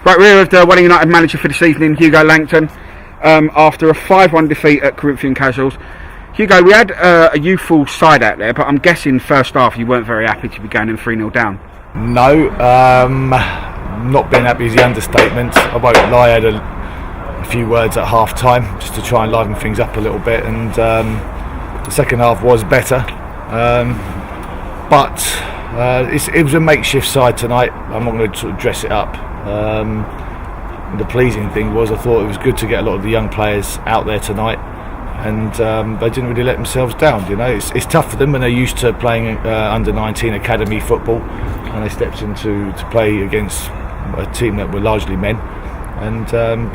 Right, we're with the Welling United manager for this evening, Hugo Langton, after a 5-1 defeat at Corinthian Casuals. Hugo, we had a youthful side out there, but I'm guessing first half you weren't very happy to be going in 3-0 down. No, not being happy is the understatement. I won't lie, I had a few words at half time just to try and liven things up a little bit, and the second half was better. But it was a makeshift side tonight. I'm not going to sort of dress it up. The pleasing thing was I thought it was good to get a lot of the young players out there tonight, and they didn't really let themselves down. You know, it's tough for them when they're used to playing under 19 academy football, and they stepped into play against a team that were largely men. And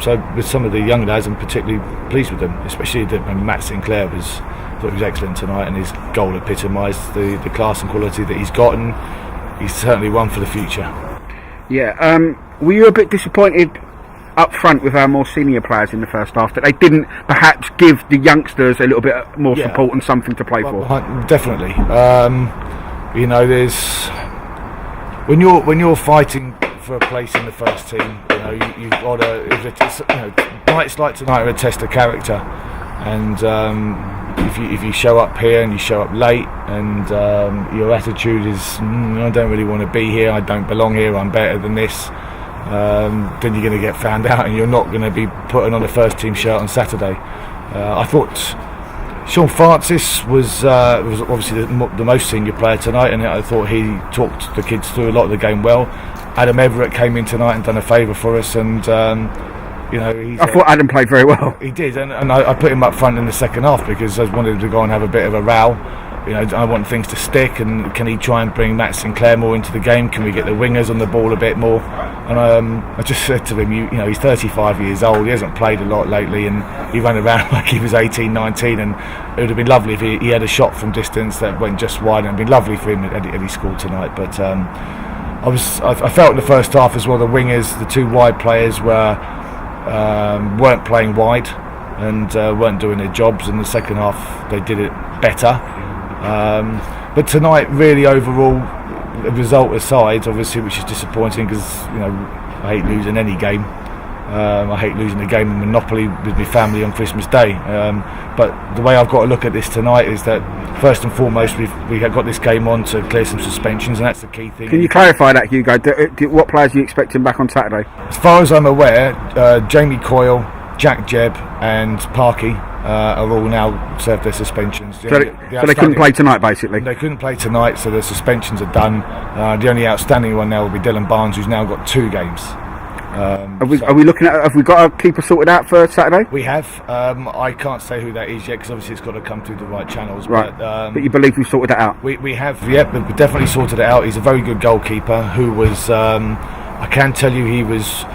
so with some of the young lads, I'm particularly pleased with them, especially when Matt Sinclair thought he was excellent tonight, and his goal epitomised the class and quality that he's got, and he's certainly one for the future. Yeah, were you a bit disappointed up front with our more senior players in the first half that they didn't perhaps give the youngsters a little bit more support and something to play for? Definitely. You know, there's when you're fighting for a place in the first team, you know, you've got to. Nights like tonight are a test of character, and if you show up here and you show up late, and your attitude is I don't really want to be here, I don't belong here, I'm better than this, then you're going to get found out, and you're not going to be putting on a first team shirt on Saturday. I thought Sean Francis was obviously the most senior player tonight, and I thought he talked the kids through a lot of the game well. Adam Everett came in tonight and done a favour for us, and I thought Adam played very well. He did, and I put him up front in the second half because I wanted him to go and have a bit of a row. You know, I want things to stick, and can he try and bring Matt Sinclair more into the game? Can we get the wingers on the ball a bit more? And I just said to him, you know, he's 35 years old, he hasn't played a lot lately, and he ran around like he was 18, 19, and it would have been lovely if he had a shot from distance that went just wide, and it would have been lovely for him had he scored tonight. But I felt in the first half as well, the wingers, the two wide players weren't playing wide and weren't doing their jobs. In the second half they did it better, but tonight really overall, the result aside obviously, which is disappointing because you know I hate losing any game. I hate losing a game of Monopoly with my family on Christmas Day, but the way I've got to look at this tonight is that first and foremost we have got this game on to clear some suspensions, and that's the key thing. Can you clarify that, Hugo? What players are you expecting back on Saturday? As far as I'm aware, Jamie Coyle, Jack Jebb and Parky are all now served their suspensions. So they couldn't play tonight, basically? They couldn't play tonight, so the suspensions are done. The only outstanding one now will be Dylan Barnes, who's now got 2 games. Are we looking at? Have we got a keeper sorted out for Saturday? We have. I can't say who that is yet because obviously it's got to come through the right channels. Right. But you believe we've sorted that out? We have. Yeah, we've definitely sorted it out. He's a very good goalkeeper who was. I can tell you he was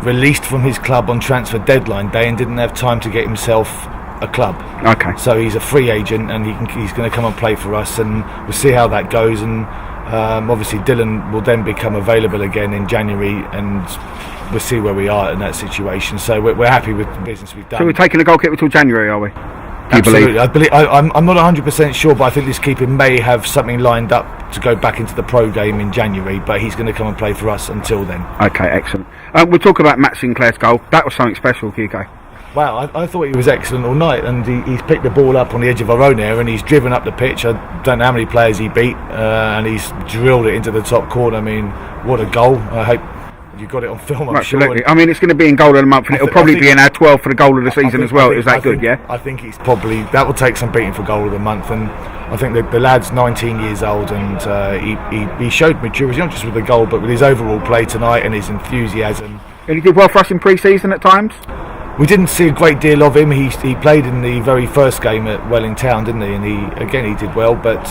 released from his club on transfer deadline day and didn't have time to get himself a club. Okay. So he's a free agent, and he's going to come and play for us, and we'll see how that goes. And obviously Dylan will then become available again in January, and we'll see where we are in that situation. So we're happy with the business we've done. So we're taking a goalkeeper till January, are we? Absolutely. I'm not 100% sure, but I think this keeper may have something lined up to go back into the pro game in January, but he's going to come and play for us until then. Okay, excellent. We'll talk about Matt Sinclair's goal. That was something special, Hugo. Wow, I thought he was excellent all night, and he's picked the ball up on the edge of our own area, and he's driven up the pitch. I don't know how many players he beat, and he's drilled it into the top corner. I mean, what a goal. I hope you got it on film, I'm Absolutely. sure. I mean, it's going to be in goal of the month, and it'll probably be in our 12 for the goal of the season as well. Is that good, yeah? I think he's probably, that will take some beating for goal of the month, and I think the lad's 19 years old, and he showed maturity, not just with the goal, but with his overall play tonight and his enthusiasm. And he did well for us in pre-season at times? We didn't see a great deal of him. He played in the very first game at Welling Town, didn't he? And he did well, but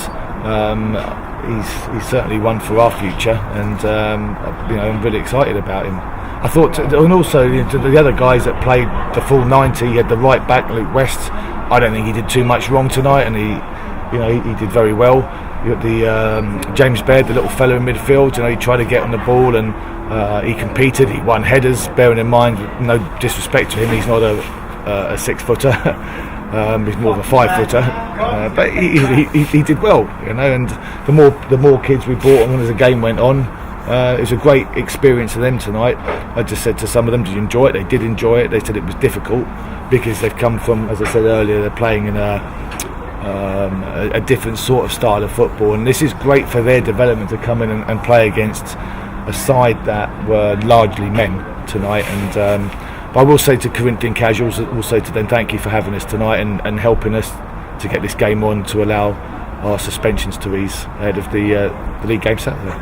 he's certainly one for our future, and I'm really excited about him. I thought, and also the other guys that played the full 90, he had the right back, Luke West. I don't think he did too much wrong tonight, and he did very well. You got the James Baird, the little fellow in midfield. You know, he tried to get on the ball, and he competed. He won headers. Bearing in mind, no disrespect to him, he's not a 6-footer. He's more of a 5-footer, but he did well, you know. And the more kids we brought on as the game went on, It was a great experience for them tonight. I just said to some of them, did you enjoy it? They did enjoy it. They said it was difficult because they've come from, as I said earlier, they're playing in a different sort of style of football, and this is great for their development to come in and play against a side that were largely men tonight. And but I will say to Corinthian Casuals, also to them, thank you for having us tonight and helping us to get this game on, to allow our suspensions to ease ahead of the league game Saturday.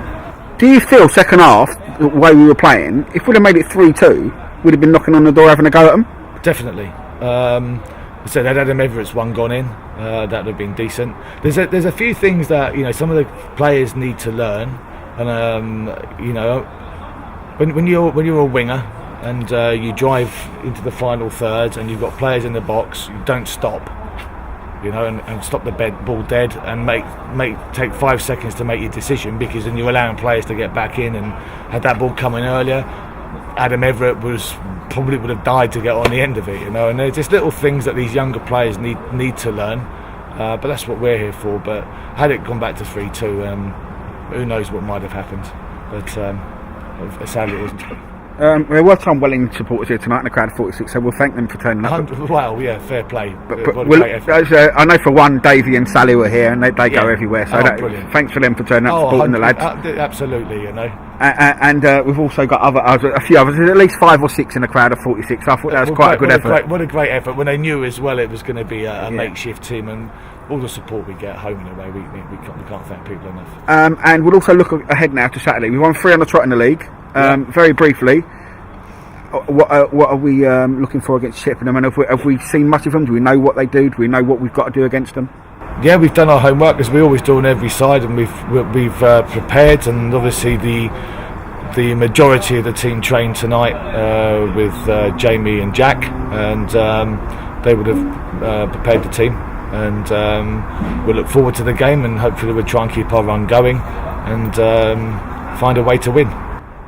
Do you feel second half, the way we were playing, if we'd have made it 3-2, we'd have been knocking on the door having a go at them? Definitely. I said had Adam Everett's one gone in, that would have been decent. There's a few things that some of the players need to learn, and when you're a winger and you drive into the final third and you've got players in the box, you don't stop, and stop the ball dead and take 5 seconds to make your decision, because then you're allowing players to get back in. And had that ball come in earlier, Adam Everett probably would have died to get on the end of it, and there's just little things that these younger players need to learn, but that's what we're here for. But had it gone back to 3-2, who knows what might have happened, but sadly it wasn't. There were some Welling supporters here tonight in the crowd of 46, so we'll thank them for turning up. Well, yeah, fair play. But I know for one, Davey and Sally were here, and they go everywhere. So thanks for them for turning up, supporting the lads. Absolutely, And we've also got a few others. There's at least 5 or 6 in the crowd of 46. I thought that was quite a good effort. What a great effort! When they knew as well it was going to be a makeshift team, and all the support we get home and away, we can't thank people enough. And we'll also look ahead now to Saturday. We won 3 on the trot in the league. Very briefly, what are we looking for against Chippenham? And have we seen much of them? Do we know what they do? Do we know what we've got to do against them? Yeah, we've done our homework, as we always do on every side, and we've prepared. And obviously the majority of the team trained tonight with Jamie and Jack, and they would have prepared the team. And we'll look forward to the game, and hopefully we'll try and keep our run going and find a way to win.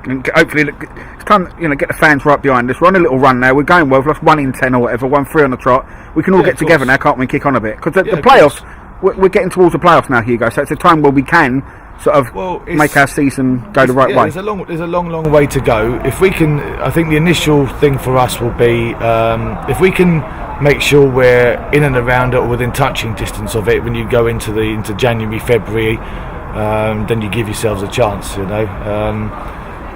And hopefully it's time get the fans right behind us. We're on a little run now. We're going well. We've lost 1 in 10 or whatever, won 3 on the trot. We can all get together now, can't we? Kick on a bit, because the playoffs. We're getting towards the playoffs now, Hugo. So it's a time where we can sort of make our season go the right way. There's a long way to go. If we can, I think the initial thing for us will be if we can make sure we're in and around it or within touching distance of it when you go into January, February, then you give yourselves a chance.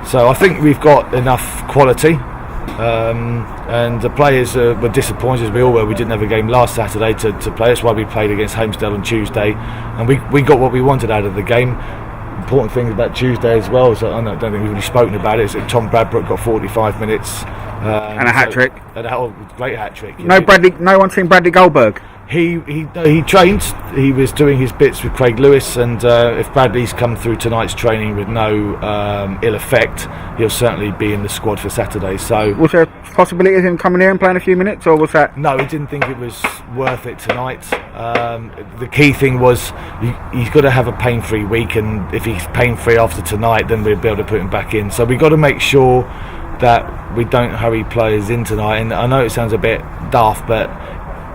So I think we've got enough quality, and the players were disappointed, as we all were. We didn't have a game last Saturday to play. That's why we played against Homestead on Tuesday, and we got what we wanted out of the game. Important things about Tuesday as well, so I don't think we've really spoken about it, is that Tom Bradbrook got 45 minutes and a hat-trick. Great hat-trick. No one seen Bradley Goldberg? He trained. He was doing his bits with Craig Lewis, and if Bradley's come through tonight's training with no ill effect, he'll certainly be in the squad for Saturday. So, was there a possibility of him coming here and playing a few minutes, or was that? No, he didn't think it was worth it tonight. The key thing was he's got to have a pain-free week, and if he's pain-free after tonight, then we'll be able to put him back in. So we've got to make sure that we don't hurry players in tonight. And I know it sounds a bit daft, but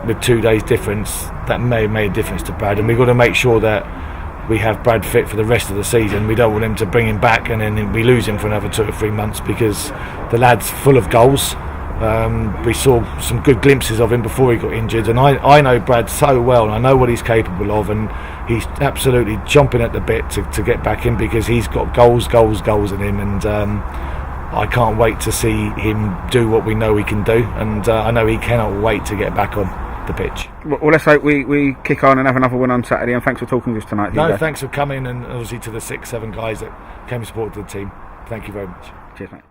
with 2 days difference, that may have made a difference to Brad, and we've got to make sure that we have Brad fit for the rest of the season. We don't want him to bring him back and then we lose him for another 2 or 3 months, because the lad's full of goals. We saw some good glimpses of him before he got injured, and I know Brad so well, and I know what he's capable of, and he's absolutely chomping at the bit to get back in, because he's got goals in him, and I can't wait to see him do what we know he can do, and I know he cannot wait to get back on the pitch. Well, let's hope we kick on and have another win on Saturday, and thanks for talking to us tonight, Hugo. No, thanks for coming, and obviously to the 6-7 guys that came and supported the team. Thank you very much. Cheers, mate.